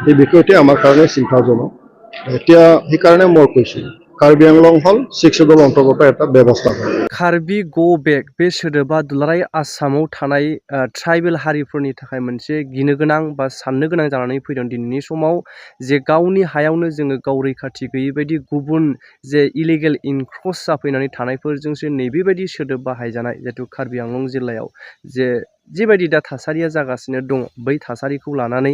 এই বিষয়টি আমাৰ কাৰণে চিন্তাজনক। এতিয়া সেইকাৰণে মই কৈছোঁ কাৰ্বি আংলং হ'ল 6 শিডিউল অন্তৰ্গত এটা ব্যৱস্থা হয়। कार्बि गो बेक बे सोदोबा दुलाराय आसामाव थानाय ट्राइबेल हारिफोरनि थाखाय मोनसे गिनो गोनां बा साननो गोनां जानानै फैदों दिनैनि समाव जे गावनि हायावनो जोङो गाव रैखाथि गैयै बायदि गुबुन जे इलिगेल इनक्रस जाफैनानै थानायफोरजोंसो नैबेबायदि सोदोब बाहायजानाय जिहेतु कार्बि आंलं जिल्लायाव जिबायदि दा थासारिया जागासिनो दङ बै थासारिखौ लानानै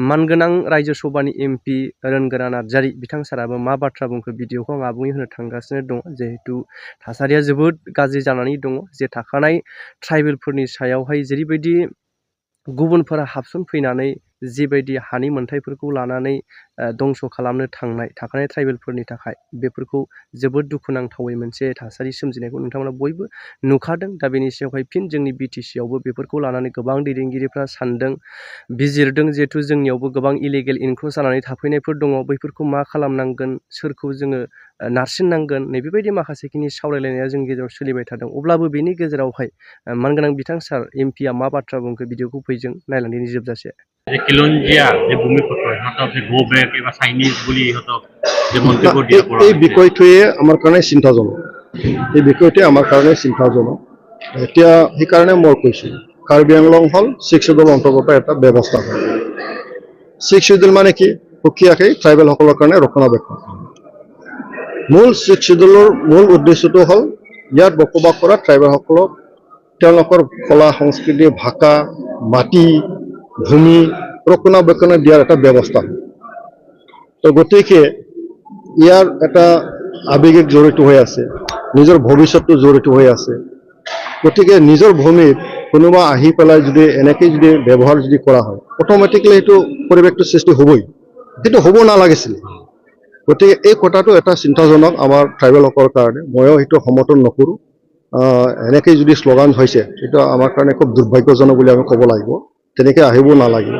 मानगोनां रायजो सभानि एमपि रोनगोरा नार्जारि बिथां साराबो मा बाथ्रा बुंखो भिडिअखौ आं आबुङै होनो थांगासिनो दङ जिहेतु थासारिया जोबोद गाज्रि जानानै दङ जे थाखानाय ट्राइबेलफोरनि सायावहाय जेरैबायदि गुबुनफोरा हाबसन फैनानै जिबायदि हानि मोनथायफोरखौ लानानै दंस' खालामनो थांनाय थाखानाय ट्राइबेलफोरनि थाखाय बेफोरखौ जोबोद दुखुनांथावै मोनसे थासारि सोमजिनायखौ नोंथांमोना बयबो नुखादों। दा बेनि सायावहाय फिन जोंनि बिटिसियावबो बेफोरखौ लानानै गोबां दैदेनगिरिफ्रा सानदों बिजिरदों जिहेथु जोंनियावबो गोबां इलिगेल इनक्रस जानानै थाफैनायफोर दङ बैफोरखौ मा खालामनांगोन सोरखौ जोङो नारसिननांगोन नैबेबायदि माखासेखिनि सावरायलायनाया जोंनि गेजेराव सोलिबाय थादों। अब्लाबो बेनि गेजेरावहाय मानगोनां बिथां सार एमपिया मा बाथ्रा बुंखो भिडिअखौ फैजों नायलांदिनि जोबजासे। খিলঞ্জীয়া যে ভূমিপুত্ৰ সিহঁতক যে গো বেক কিবা চাইনিজ বুলি সিহঁতক যে মন্তব্য দিয়া কৰা এই হৈছে বিষয়টোৱে আমাৰ কাৰণে চিন্তাজনক। এই বিষয়টি আমাৰ কাৰণে চিন্তাজনক। এতিয়া সেইকাৰণে মই কৈছোঁ কাৰ্বি আংলং হ'ল 6 শিডিউল অন্তৰ্গত এটা ব্যৱস্থা হয়। 6 শিডিউল মানে কি সুকীয়াকৈ ট্ৰাইবেলসকলৰ কাৰণে ৰক্ষণাবেক্ষণ। মূল 6 শিডিউলৰ মূল উদ্দেশ্যটো হ'ল ইয়াত বসবাস কৰা ট্ৰাইবেলসকলক তেওঁলোকৰ কলা সংস্কৃতি ভাষা মাটি ভূমি ৰক্ষণাবেক্ষণ দিয়াৰ এটা ব্যৱস্থা। তো গতিকে ইয়াৰ এটা আৱেগিক জড়িত হৈ আছে নিজৰ ভৱিষ্যতটো জড়িত হৈ আছে। গতিকে নিজৰ ভূমিত কোনোবা আহি পেলাই যদি এনেকৈ যদি ব্যৱহাৰ যদি কৰা হয় অট'মেটিকলি সেইটো পৰিৱেশটো সৃষ্টি হ'বই, কিন্তু হ'ব নালাগিছিল। গতিকে এই কথাটো এটা চিন্তাজনক আমাৰ ট্ৰাইবেলসকলৰ কাৰণে। ময়ো সেইটো সমৰ্থন নকৰোঁ। এনেকৈ যদি শ্লোগান হৈছে সেইটো আমাৰ কাৰণে খুব দুৰ্ভাগ্যজনক বুলি আমি ক'ব লাগিব। তেনেকৈ আহিব নালাগে।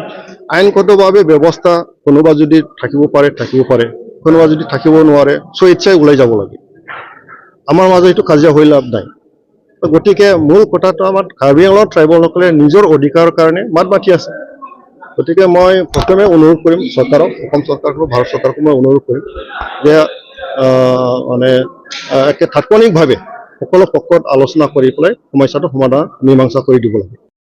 আইনগতভাৱে ব্যৱস্থা কোনোবা যদি থাকিব পাৰে কোনোবা যদি থাকিব নোৱাৰে স্বেচ্ছাই ওলাই যাব লাগে। আমাৰ মাজত এইটো কাজিয়া হৈ লাভ নাই। গতিকে মূল কথাটো আমাৰ কাৰ্বি আংলং ট্ৰাইবেলসকলে নিজৰ অধিকাৰৰ কাৰণে মাত মাতি আছে। গতিকে মই প্ৰথমে অনুৰোধ কৰিম চৰকাৰক অসম চৰকাৰকো ভাৰত চৰকাৰকো মই অনুৰোধ কৰিম যে মানে তাৎক্ষণিকভাৱে সকলো পক্ষত আলোচনা কৰি পেলাই সমস্যাটো সমাধান মীমাংসা কৰি দিব লাগে।